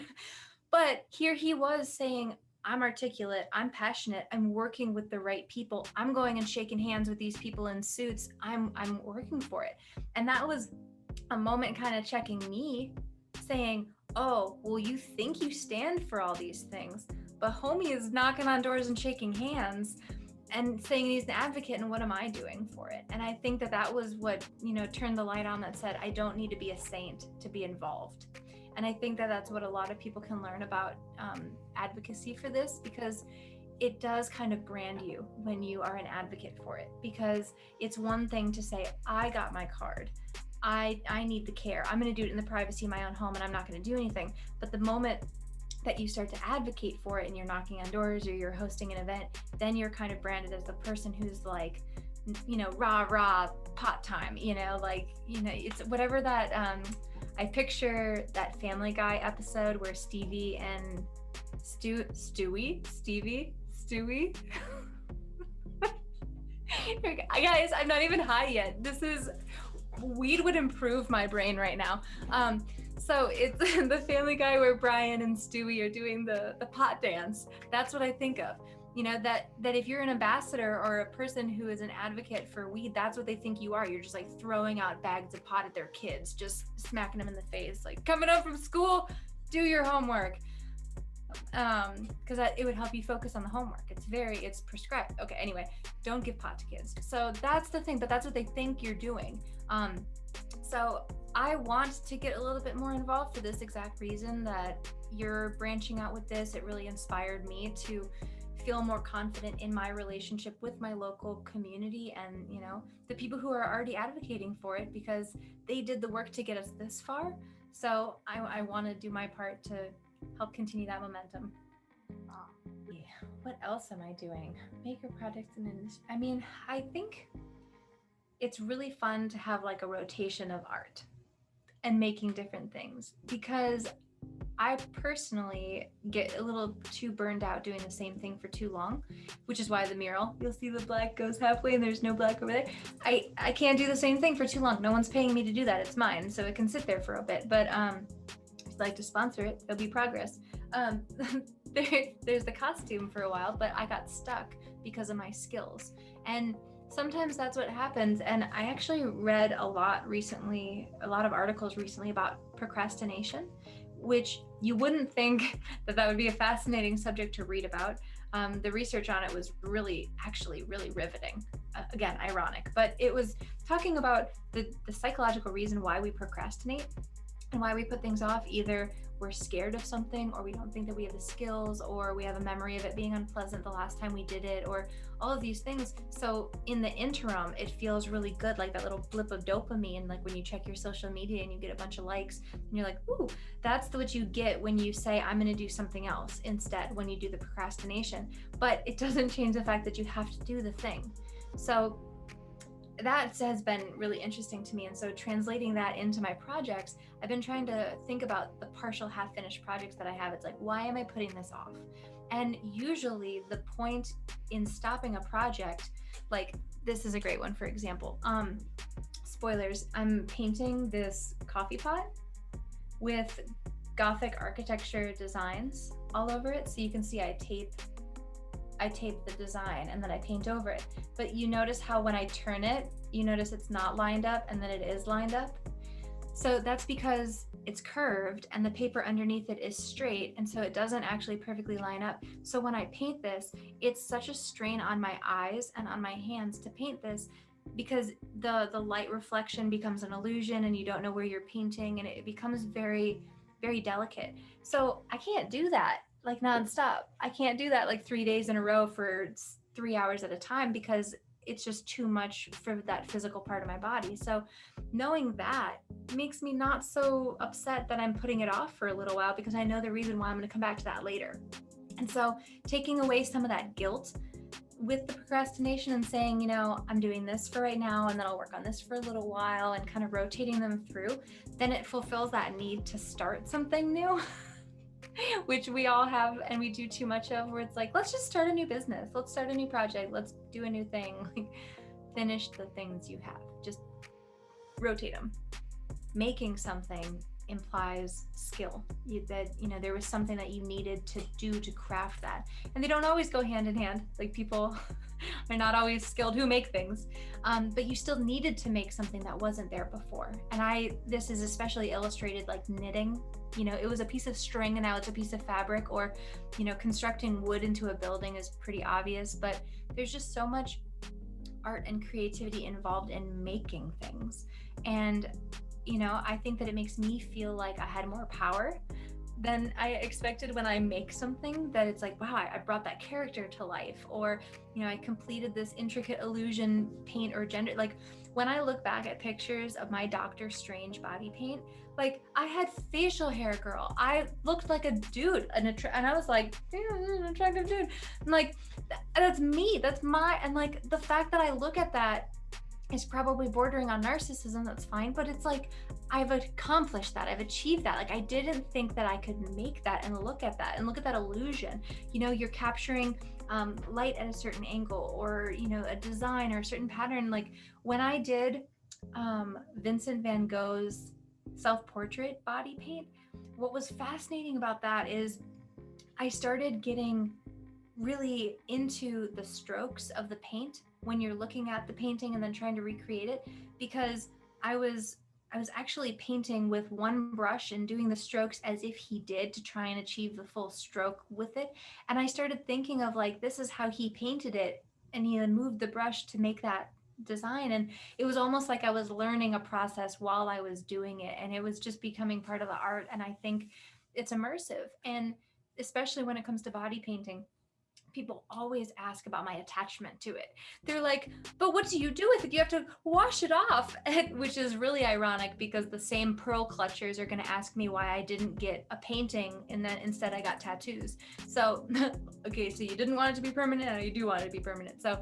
But here he was saying, I'm articulate, I'm passionate, I'm working with the right people, I'm going and shaking hands with these people in suits, I'm working for it. And that was a moment kind of checking me, saying, oh, well, you think you stand for all these things, but homie is knocking on doors and shaking hands and saying he's an advocate, and what am I doing for it? And I think that was what, turned the light on, that said, I don't need to be a saint to be involved. And I think that that's what a lot of people can learn about advocacy for this, because it does kind of brand you when you are an advocate for it. Because it's one thing to say, I got my card, I need the care, I'm going to do it in the privacy of my own home, and I'm not going to do anything. But the moment that you start to advocate for it, and you're knocking on doors, or you're hosting an event, then you're kind of branded as the person who's like, rah pot time, it's whatever that I picture that Family Guy episode where Stevie and Stewie. Guys, I'm not even high yet. Weed would improve my brain right now. So it's the Family Guy where Brian and Stewie are doing the pot dance. That's what I think of. That if you're an ambassador or a person who is an advocate for weed, that's what they think you are. You're just like throwing out bags of pot at their kids, just smacking them in the face, like, coming home from school, do your homework. Because it would help you focus on the homework. It's prescribed. Okay, anyway, don't give pot to kids. So that's the thing, but that's what they think you're doing. So I want to get a little bit more involved for this exact reason, that you're branching out with this. It really inspired me to feel more confident in my relationship with my local community and, the people who are already advocating for it, because they did the work to get us this far. So I want to do my part to help continue that momentum. Yeah. What else am I doing? Maker projects I think it's really fun to have like a rotation of art and making different things, because I personally get a little too burned out doing the same thing for too long, which is why the mural, you'll see the black goes halfway and there's no black over there. I can't do the same thing for too long. No one's paying me to do that. It's mine, so it can sit there for a bit. But if you'd like to sponsor it, there'll be progress. There's the costume for a while, but I got stuck because of my skills. And sometimes that's what happens. And I actually read a lot of articles recently about procrastination, which you wouldn't think that would be a fascinating subject to read about. The research on it was really riveting. Again, ironic, but it was talking about the psychological reason why we procrastinate and why we put things off. Either we're scared of something, or we don't think that we have the skills, or we have a memory of it being unpleasant the last time we did it, or all of these things. So in the interim, it feels really good, like that little blip of dopamine, like when you check your social media and you get a bunch of likes and you're like, ooh, that's what you get when you say, I'm going to do something else instead, when you do the procrastination. But it doesn't change the fact that you have to do the thing. So that has been really interesting to me. And so translating that into my projects, I've been trying to think about the partial half-finished projects that I have. It's like, why am I putting this off? And usually the point in stopping a project, like this is a great one, for example, spoilers, I'm painting this coffee pot with Gothic architecture designs all over it. So you can see I tape the design and then I paint over it. But you notice how when I turn it, you notice it's not lined up and then it is lined up. So that's because it's curved and the paper underneath it is straight, and so it doesn't actually perfectly line up. So when I paint this, it's such a strain on my eyes and on my hands to paint this, because the light reflection becomes an illusion and you don't know where you're painting, and it becomes very, very delicate. So I can't do that like nonstop. I can't do that like 3 days in a row for 3 hours at a time, because it's just too much for that physical part of my body. So knowing that makes me not so upset that I'm putting it off for a little while, because I know the reason why I'm going to come back to that later. And so taking away some of that guilt with the procrastination and saying, I'm doing this for right now, and then I'll work on this for a little while, and kind of rotating them through, then it fulfills that need to start something new. Which we all have and we do too much of, where it's like, let's just start a new business, let's start a new project, let's do a new thing. Like, finish the things you have, just rotate them. Making something implies skill, there was something that you needed to do to craft that, and they don't always go hand in hand. Like, people are not always skilled who make things, but you still needed to make something that wasn't there before. And this is especially illustrated like knitting. It was a piece of string and now it's a piece of fabric, or constructing wood into a building is pretty obvious, but there's just so much art and creativity involved in making things. And I think that it makes me feel like I had more power than I expected when I make something, that it's like, wow, I brought that character to life, or I completed this intricate illusion paint or gender. Like, when I look back at pictures of my Doctor Strange body paint, like, I had facial hair, girl. I looked like a dude, and I was like, an attractive dude. I'm like, that's me, that's and like, the fact that I look at that is probably bordering on narcissism. That's fine, but it's like, I've accomplished that, I've achieved that. Like, I didn't think that I could make that and look at that illusion. You're capturing light at a certain angle, or a design or a certain pattern. Like, when I did Vincent van Gogh's self-portrait body paint, what was fascinating about that is I started getting really into the strokes of the paint when you're looking at the painting and then trying to recreate it, because I was actually painting with one brush and doing the strokes as if he did, to try and achieve the full stroke with it. And I started thinking of, like, this is how he painted it, and he then moved the brush to make that design. And it was almost like I was learning a process while I was doing it, and it was just becoming part of the art. And I think it's immersive. And especially when it comes to body painting, people always ask about my attachment to it. They're like, but what do you do with it? You have to wash it off, which is really ironic because the same pearl clutchers are going to ask me why I didn't get a painting and then instead I got tattoos. So, okay, so you didn't want it to be permanent, now you do want it to be permanent. So,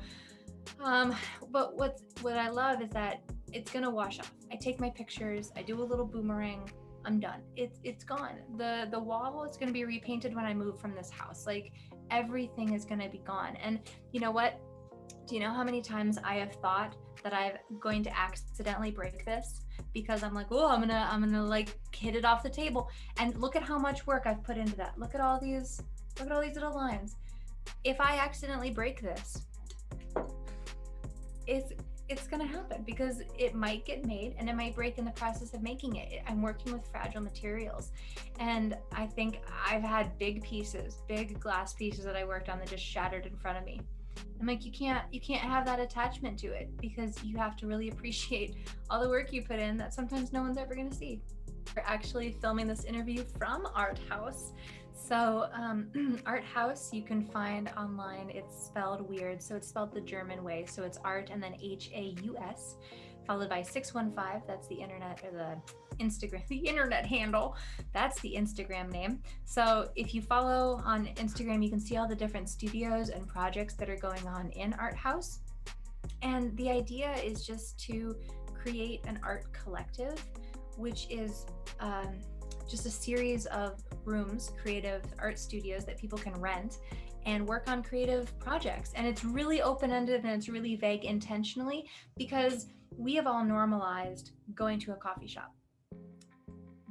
but what I love is that it's going to wash off. I take my pictures, I do a little boomerang, I'm done. It's gone. The wall is going to be repainted when I move from this house. Like, everything is going to be gone. And you know what? Do you know how many times I have thought that I'm going to accidentally break this because I'm like, oh, I'm gonna like hit it off the table. And look at how much work I've put into that. Look at all these little lines. If I accidentally break this, it's gonna happen because it might get made and it might break in the process of making it. I'm working with fragile materials, and I think I've had big glass pieces that I worked on that just shattered in front of me. I'm like, you can't have that attachment to it because you have to really appreciate all the work you put in that sometimes no one's ever gonna see. We're actually filming this interview from Art House. So Art House you can find online. It's spelled weird, so it's spelled the German way. So it's art and then Haus, followed by 615. That's the internet or the Instagram, the internet handle. That's the Instagram name. So if you follow on Instagram, you can see all the different studios and projects that are going on in Art House. And the idea is just to create an art collective, which is just a series of rooms, creative art studios that people can rent and work on creative projects. And it's really open-ended and it's really vague intentionally because we have all normalized going to a coffee shop.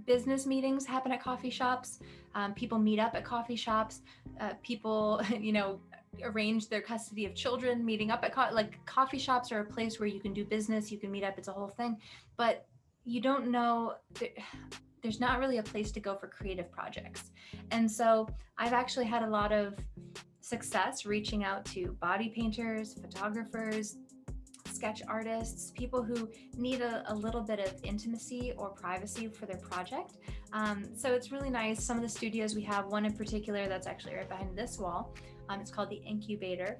Business meetings happen at coffee shops. People meet up at coffee shops. People, arrange their custody of children, meeting up at coffee shops are a place where you can do business, you can meet up, it's a whole thing. But you don't know, there's not really a place to go for creative projects. And so I've actually had a lot of success reaching out to body painters, photographers, sketch artists, people who need a little bit of intimacy or privacy for their project. So it's really nice. Some of the studios we have, one in particular that's actually right behind this wall, it's called the Incubator.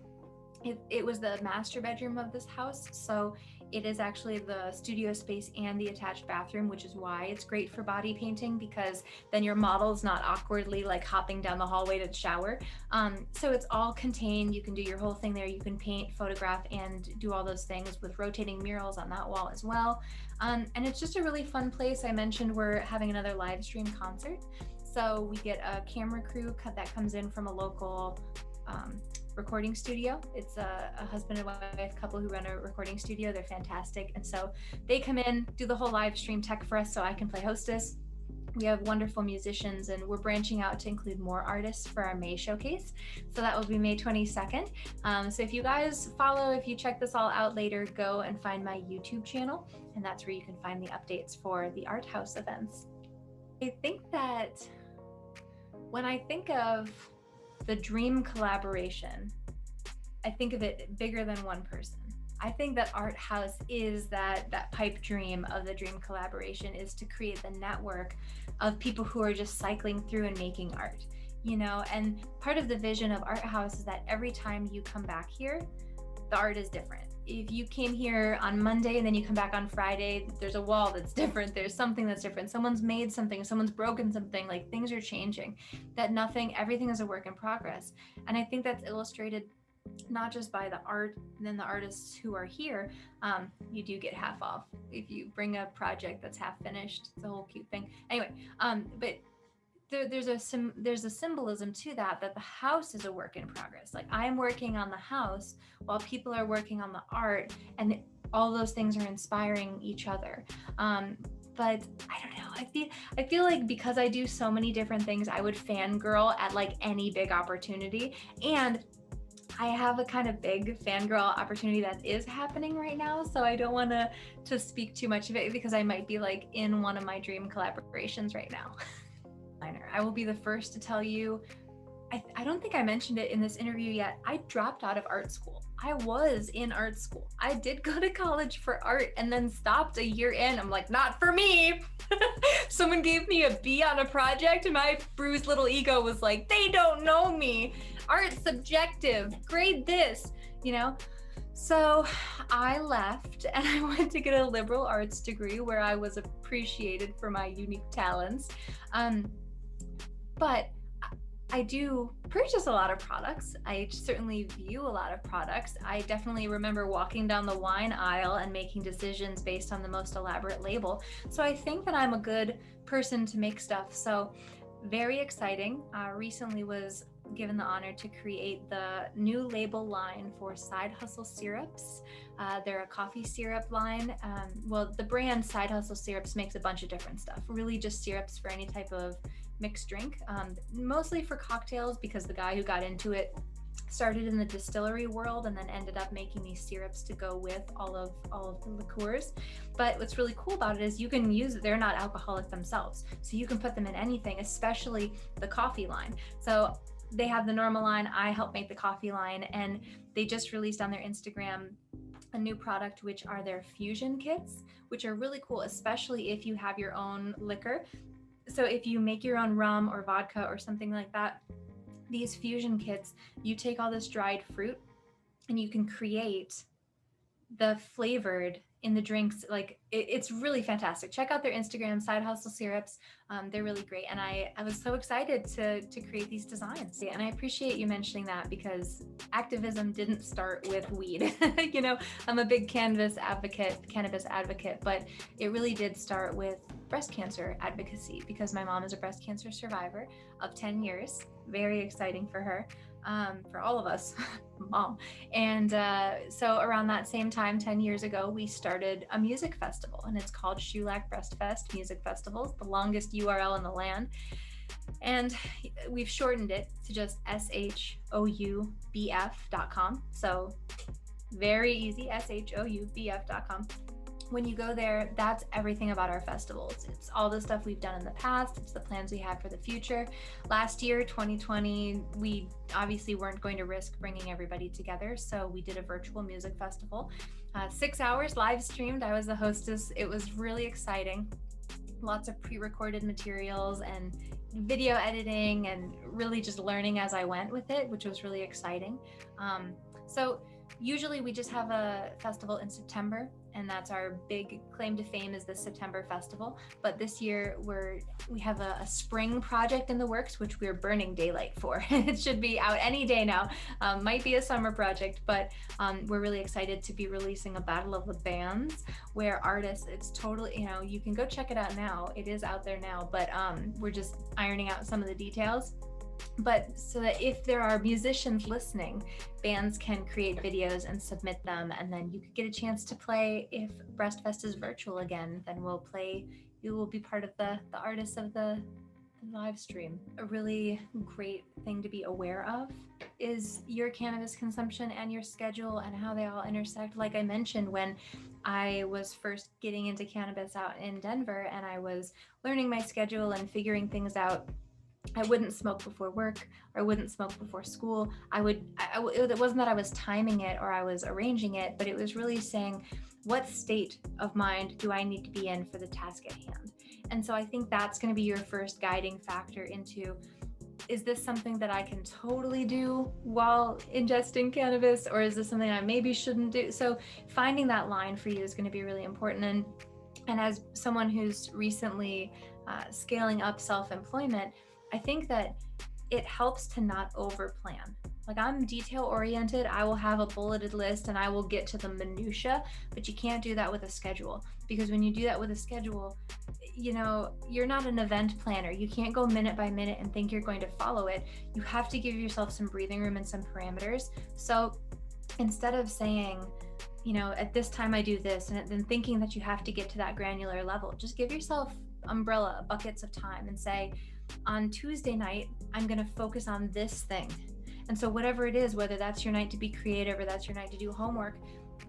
It was the master bedroom of this house, so it is actually the studio space and the attached bathroom, which is why it's great for body painting, because then your model's not awkwardly like hopping down the hallway to the shower. So it's all contained. You can do your whole thing there. You can paint, photograph, and do all those things with rotating murals on that wall as well. And it's just a really fun place. I mentioned we're having another live stream concert. So we get a camera crew that comes in from a local recording studio. It's a husband and wife couple who run a recording studio. They're fantastic. And so they come in, do the whole live stream tech for us so I can play hostess. We have wonderful musicians, and we're branching out to include more artists for our May showcase. So that will be May 22nd. So if you guys follow, if you check this all out later, go and find my YouTube channel, and that's where you can find the updates for the Art House events. I think that when I think of the dream collaboration, I think of it bigger than one person. I think that Art House is that pipe dream of the dream collaboration, is to create the network of people who are just cycling through and making art, and part of the vision of Art House is that every time you come back here, the art is different. If you came here on Monday and then you come back on Friday, there's a wall that's different. There's something that's different. Someone's made something, someone's broken something, like things are changing, everything is a work in progress. And I think that's illustrated not just by the art and then the artists who are here. You do get half off if you bring a project that's half finished. It's a whole cute thing. Anyway, but there's a symbolism to that the house is a work in progress. Like, I'm working on the house while people are working on the art, and all those things are inspiring each other. But I don't know, I feel like because I do so many different things, I would fangirl at like any big opportunity, and I have a kind of big fangirl opportunity that is happening right now, so I don't want to speak too much of it because I might be like in one of my dream collaborations right now. I will be the first to tell you I don't think I mentioned it in this interview yet. I dropped out of art school. I was in art school. I did go to college for art and then stopped a year in. I'm like, not for me. Someone gave me a B on a project and my bruised little ego was like, they don't know me. Art's subjective. Grade this, you know? So I left and I went to get a liberal arts degree where I was appreciated for my unique talents. But I do purchase a lot of products. I certainly view a lot of products. I definitely remember walking down the wine aisle and making decisions based on the most elaborate label. So I think that I'm a good person to make stuff. So very exciting. Recently was given the honor to create the new label line for Side Hustle Syrups. They're a coffee syrup line. Well, the brand Side Hustle Syrups makes a bunch of different stuff, really just syrups for any type of mixed drink, mostly for cocktails, because the guy who got into it started in the distillery world and then ended up making these syrups to go with all of the liqueurs. But what's really cool about it is you can use, they're not alcoholic themselves, so you can put them in anything, especially the coffee line. So they have the normal line, I help make the coffee line, and they just released on their Instagram a new product, which are their fusion kits, which are really cool, especially if you have your own liquor. So if you make your own rum or vodka or something like that, these fusion kits, you take all this dried fruit and you can create the flavored in the drinks. Like it's really fantastic. Check out their Instagram, Side Hustle Syrups. They're really great. And I was so excited to create these designs. And I appreciate you mentioning that, because activism didn't start with weed. You know, I'm a big cannabis advocate, but it really did start with breast cancer advocacy, because my mom is a breast cancer survivor of 10 years. Very exciting for her. For all of us, mom. And so around that same time, 10 years ago, we started a music festival, and it's called Shulac Breast Fest Music Festival, the longest URL in the land. And we've shortened it to just SHOUBF.com. So very easy, SHOUBF.com. When you go there, that's everything about our festivals. It's all the stuff we've done in the past. It's the plans we have for the future. Last year, 2020, we obviously weren't going to risk bringing everybody together. So we did a virtual music festival, 6 hours live streamed. I was the hostess. It was really exciting. Lots of pre-recorded materials and video editing, and really just learning as I went with it, which was really exciting. So usually we just have a festival in September, and that's our big claim to fame, is the September festival. But this year we have a spring project in the works, which we're burning daylight for. It should be out any day now. Might be a summer project, but we're really excited to be releasing a battle of the bands where artists, it's totally, you know, you can go check it out now. It is out there now, but we're just ironing out some of the details. But so that if there are musicians listening, bands can create videos and submit them, and then you could get a chance to play. If Breastfest is virtual again, then we'll play. You will be part of the artists of the live stream. A really great thing to be aware of is your cannabis consumption and your schedule and how they all intersect. Like I mentioned, when I was first getting into cannabis out in Denver and I was learning my schedule and figuring things out, I wouldn't smoke before work, or I wouldn't smoke before school. It wasn't that I was timing it or I was arranging it, but it was really saying, what state of mind do I need to be in for the task at hand? And so I think that's going to be your first guiding factor into, is this something that I can totally do while ingesting cannabis, or is this something I maybe shouldn't do? So finding that line for you is going to be really important. And as someone who's recently scaling up self-employment, I think that it helps to not overplan. Like, I'm detail oriented. I will have a bulleted list and I will get to the minutia, but you can't do that with a schedule, because when you do that with a schedule, you know, you're not an event planner. You can't go minute by minute and think you're going to follow it. You have to give yourself some breathing room and some parameters. So instead of saying, you know, at this time I do this, and then thinking that you have to get to that granular level, just give yourself buckets of time and say, on Tuesday night, I'm going to focus on this thing. And so whatever it is, whether that's your night to be creative or that's your night to do homework,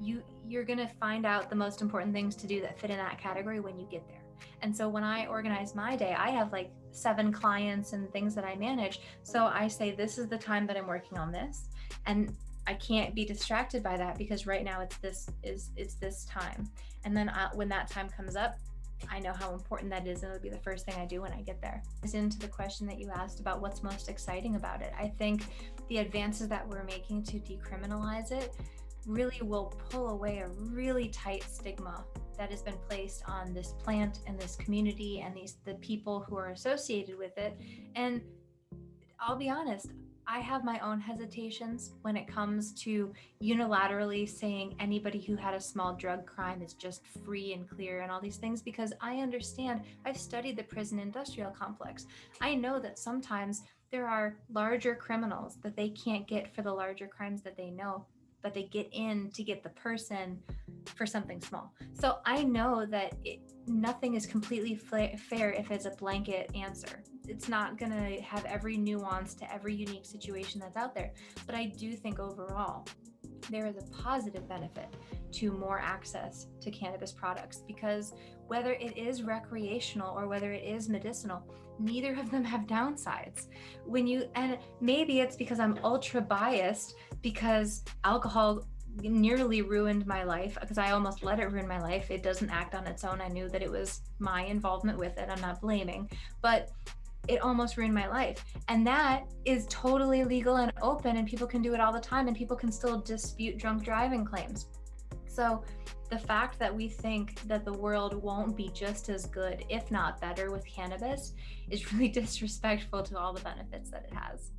you're going to find out the most important things to do that fit in that category when you get there. And so when I organize my day, I have like 7 clients and things that I manage. So I say, this is the time that I'm working on this. And I can't be distracted by that because right now it's this time. And then when that time comes up, I know how important that is, and it'll be the first thing I do when I get there. Into the question that you asked about what's most exciting about it, I think the advances that we're making to decriminalize it really will pull away a really tight stigma that has been placed on this plant and this community and the people who are associated with it. And I'll be honest, I have my own hesitations when it comes to unilaterally saying anybody who had a small drug crime is just free and clear and all these things, because I understand, I've studied the prison industrial complex. I know that sometimes there are larger criminals that they can't get for the larger crimes that they know, but they get in to get the person for something small. So I know that nothing is completely fair if it's a blanket answer. It's not going to have every nuance to every unique situation that's out there. But I do think overall, there is a positive benefit to more access to cannabis products, because whether it is recreational or whether it is medicinal, neither of them have downsides. And maybe it's because I'm ultra biased because alcohol nearly ruined my life, because I almost let it ruin my life. It doesn't act on its own. I knew that it was my involvement with it. I'm not blaming, but it almost ruined my life. And that is totally legal and open, and people can do it all the time, and people can still dispute drunk driving claims. So the fact that we think that the world won't be just as good, if not better, with cannabis is really disrespectful to all the benefits that it has.